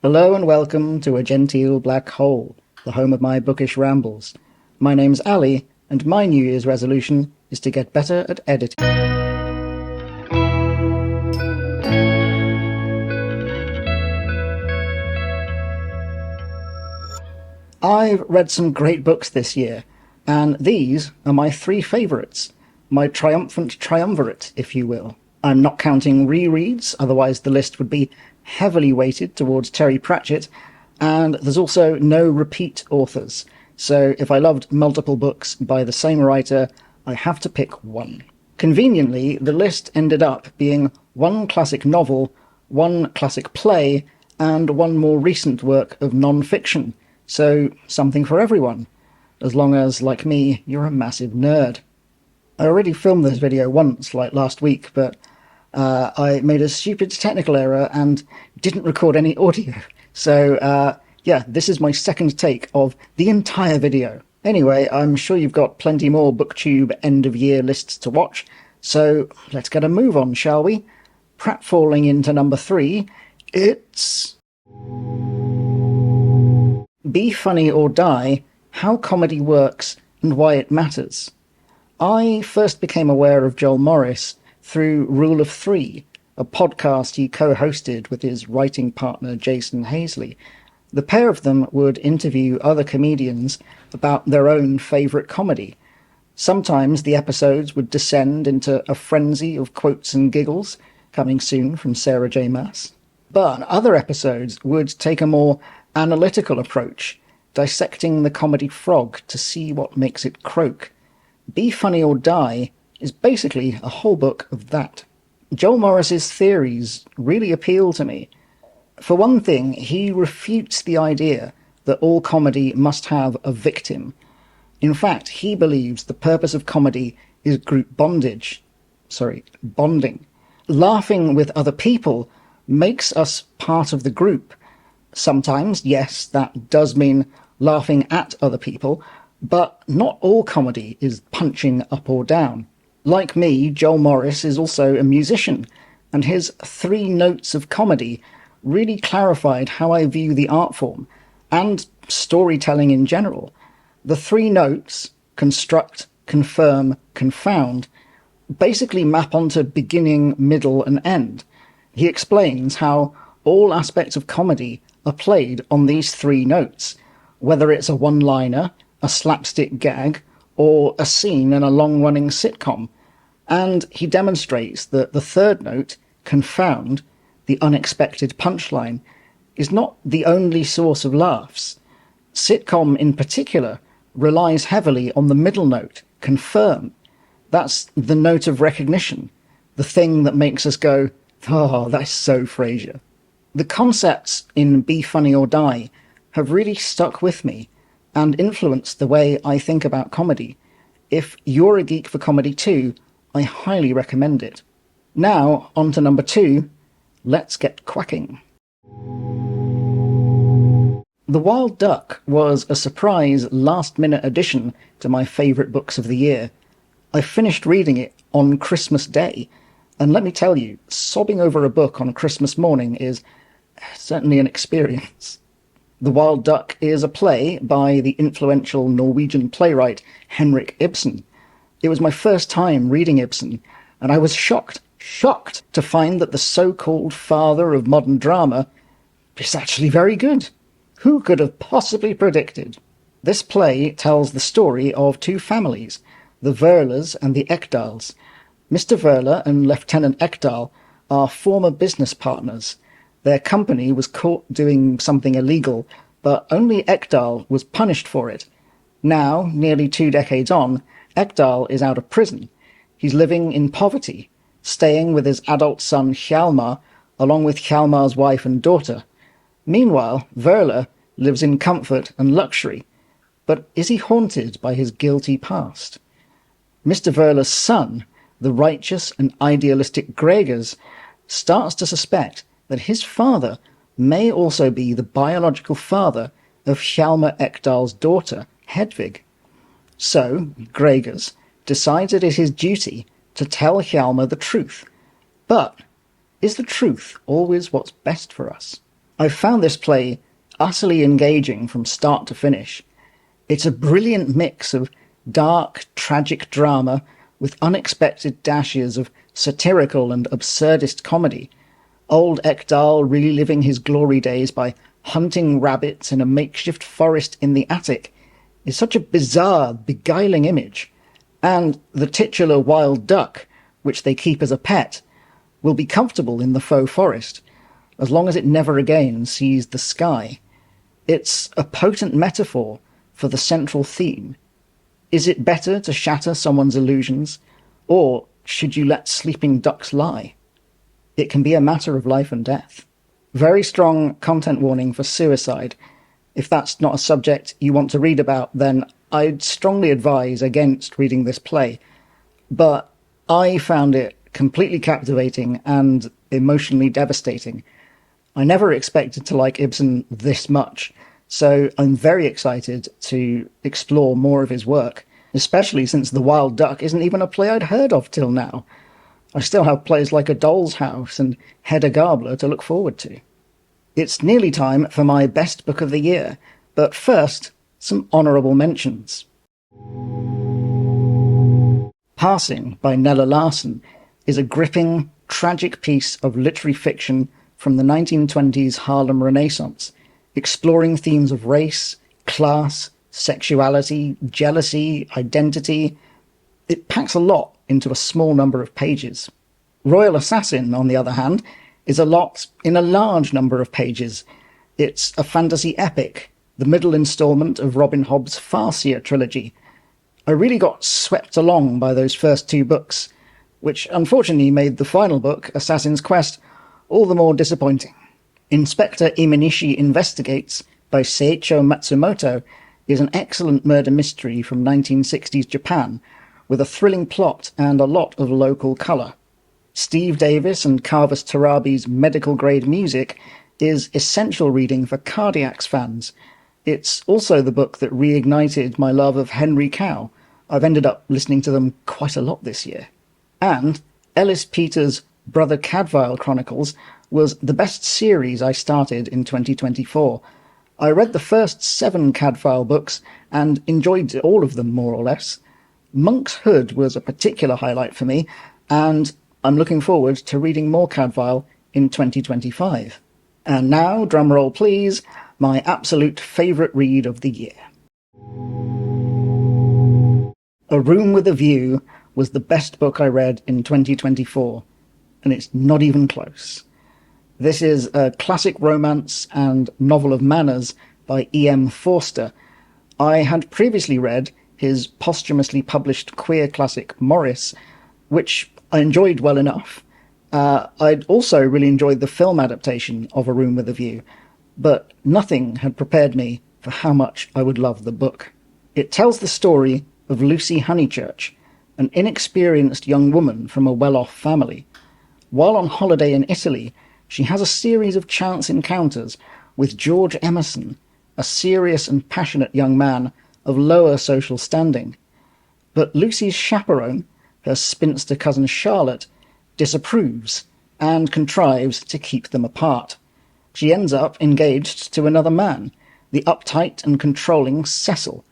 Hello and welcome to A Genteel Black Hole, the home of my bookish rambles. My name's Ali, and my New Year's resolution is to get better at editing. I've read some great books this year, and these are my three favourites. My triumphant triumvirate, if you will. I'm not counting rereads, otherwise the list would be heavily weighted towards Terry Pratchett, and there's also no repeat authors. So if I loved multiple books by the same writer, I have to pick one. Conveniently, the list ended up being one classic novel, one classic play, and one more recent work of non-fiction. So something for everyone, as long as, like me, you're a massive nerd. I already filmed this video once, like last week, but I made a stupid technical error and didn't record any audio. So, yeah, this is my second take of the entire video. Anyway, I'm sure you've got plenty more BookTube end-of-year lists to watch, so let's get a move on, shall we? Pratfalling into number 3, it's... Be Funny or Die, How Comedy Works and Why It Matters. I first became aware of Joel Morris through Rule of Three, a podcast he co-hosted with his writing partner Jason Hazley. The pair of them would interview other comedians about their own favourite comedy. Sometimes the episodes would descend into a frenzy of quotes and giggles, coming soon from Sarah J. Maas. But other episodes would take a more analytical approach, dissecting the comedy frog to see what makes it croak. Be Funny or Die is basically a whole book of that. Joel Morris's theories really appeal to me. For one thing, he refutes the idea that all comedy must have a victim. In fact, he believes the purpose of comedy is group bonding. Laughing with other people makes us part of the group. Sometimes, yes, that does mean laughing at other people, but not all comedy is punching up or down. Like me, Joel Morris is also a musician, and his 3 notes of comedy really clarified how I view the art form, and storytelling in general. The 3 notes, construct, confirm, confound, basically map onto beginning, middle, and end. He explains how all aspects of comedy are played on these 3 notes, whether it's a one-liner, a slapstick gag, or a scene in a long-running sitcom. And he demonstrates that the 3rd note, confound, the unexpected punchline, is not the only source of laughs. Sitcom in particular relies heavily on the middle note, confirm. That's the note of recognition, the thing that makes us go, "Oh, that's so Frasier." The concepts in Be Funny or Die have really stuck with me and influenced the way I think about comedy. If you're a geek for comedy too, I highly recommend it. Now, on to number 2, let's get quacking. The Wild Duck was a surprise last-minute addition to my favourite books of the year. I finished reading it on Christmas Day, and let me tell you, sobbing over a book on Christmas morning is certainly an experience. The Wild Duck is a play by the influential Norwegian playwright Henrik Ibsen. It was my first time reading Ibsen, and I was shocked to find that the so-called father of modern drama is actually very good. Who could have possibly predicted? This play tells the story of 2 families, the Verlers and the Ekdals. Mr. Verler and Lieutenant Ekdal are former business partners. Their company was caught doing something illegal, but only Ekdal was punished for it. Now, nearly 2 decades on, Ekdal is out of prison. He's living in poverty, staying with his adult son Hjalmar, along with Hjalmar's wife and daughter. Meanwhile, Verler lives in comfort and luxury. But is he haunted by his guilty past? Mr. Verler's son, the righteous and idealistic Gregers, starts to suspect that his father may also be the biological father of Hjalmar Ekdal's daughter, Hedvig. So, Gregers decides it is his duty to tell Hjalmar the truth. But is the truth always what's best for us? I've found this play utterly engaging from start to finish. It's a brilliant mix of dark, tragic drama with unexpected dashes of satirical and absurdist comedy. Old Ekdal reliving his glory days by hunting rabbits in a makeshift forest in the attic is such a bizarre, beguiling image. And the titular wild duck, which they keep as a pet, will be comfortable in the faux forest, as long as it never again sees the sky. It's a potent metaphor for the central theme. Is it better to shatter someone's illusions, or should you let sleeping ducks lie? It can be a matter of life and death. Very strong content warning for suicide. If that's not a subject you want to read about, then I'd strongly advise against reading this play. But I found it completely captivating and emotionally devastating. I never expected to like Ibsen this much, so I'm very excited to explore more of his work, especially since The Wild Duck isn't even a play I'd heard of till now. I still have plays like A Doll's House and Hedda Gabler to look forward to. It's nearly time for my best book of the year, but first, some honourable mentions. Passing by Nella Larsen is a gripping, tragic piece of literary fiction from the 1920s Harlem Renaissance, exploring themes of race, class, sexuality, jealousy, identity. It packs a lot into a small number of pages. Royal Assassin, on the other hand, is a lot in a large number of pages. It's a fantasy epic, the middle instalment of Robin Hobb's Farseer trilogy. I really got swept along by those first two books, which unfortunately made the final book, Assassin's Quest, all the more disappointing. Inspector Imanishi Investigates, by Seiichi Matsumoto, is an excellent murder mystery from 1960s Japan, with a thrilling plot and a lot of local colour. Steve Davis and Carvus Tarabi's medical-grade music is essential reading for Cardiacs fans. It's also the book that reignited my love of Henry Cow. I've ended up listening to them quite a lot this year. And Ellis Peters' Brother Cadfael Chronicles was the best series I started in 2024. I read the first 7 Cadfael books and enjoyed all of them more or less. Monk's Hood was a particular highlight for me, and I'm looking forward to reading more Cadfael in 2025. And now, drumroll please, my absolute favourite read of the year. A Room with a View was the best book I read in 2024, and it's not even close. This is a classic romance and novel of manners by E.M. Forster. I had previously read his posthumously published queer classic Morris, which I enjoyed well enough. I'd also really enjoyed the film adaptation of A Room with a View, but nothing had prepared me for how much I would love the book. It tells the story of Lucy Honeychurch, an inexperienced young woman from a well-off family. While on holiday in Italy, she has a series of chance encounters with George Emerson, a serious and passionate young man of lower social standing. But Lucy's chaperone, her spinster cousin Charlotte, disapproves and contrives to keep them apart. She ends up engaged to another man, the uptight and controlling Cecil.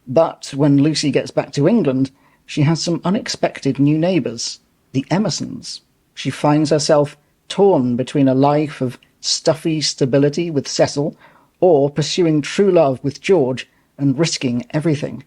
But when Lucy gets back to England, she has some unexpected new neighbours, the Emersons. She finds herself torn between a life of stuffy stability with Cecil or pursuing true love with George and risking everything.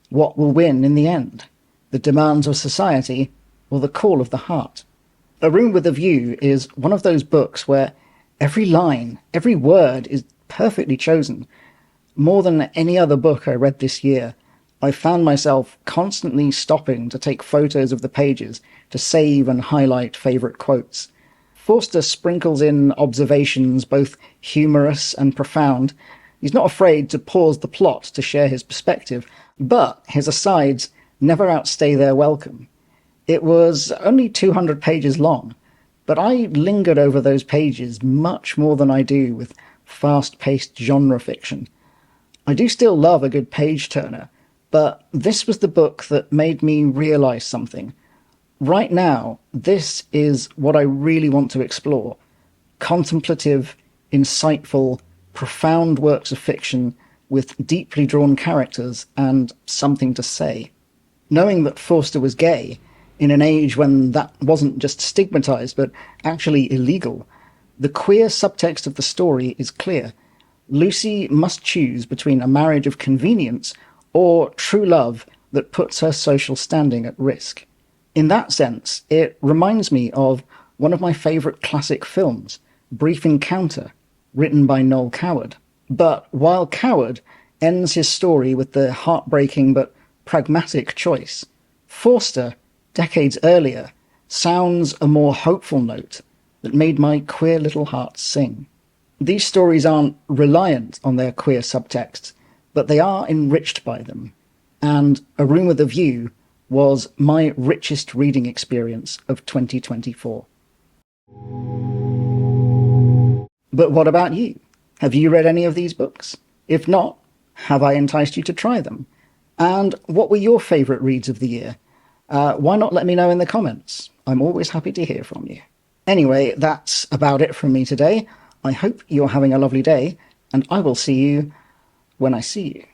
What will win in the end? The demands of society or the call of the heart? A Room with a View is one of those books where every line, every word is perfectly chosen. More than any other book I read this year, I found myself constantly stopping to take photos of the pages to save and highlight favourite quotes. Forster sprinkles in observations both humorous and profound. He's not afraid to pause the plot to share his perspective, but his asides never outstay their welcome. It was only 200 pages long, but I lingered over those pages much more than I do with fast-paced genre fiction. I do still love a good page-turner, but this was the book that made me realise something. Right now, this is what I really want to explore. Contemplative, insightful, profound works of fiction with deeply drawn characters and something to say. Knowing that Forster was gay, in an age when that wasn't just stigmatized but actually illegal, the queer subtext of the story is clear. Lucy must choose between a marriage of convenience or true love that puts her social standing at risk. In that sense, it reminds me of one of my favourite classic films, Brief Encounter, written by Noel Coward. But while Coward ends his story with the heartbreaking but pragmatic choice, Forster, decades earlier, sounds a more hopeful note that made my queer little heart sing. These stories aren't reliant on their queer subtext, but they are enriched by them, and A Room with a View was my richest reading experience of 2024. But what about you? Have you read any of these books? If not, have I enticed you to try them? And what were your favourite reads of the year? Why not let me know in the comments? I'm always happy to hear from you. Anyway, that's about it from me today. I hope you're having a lovely day, and I will see you when I see you.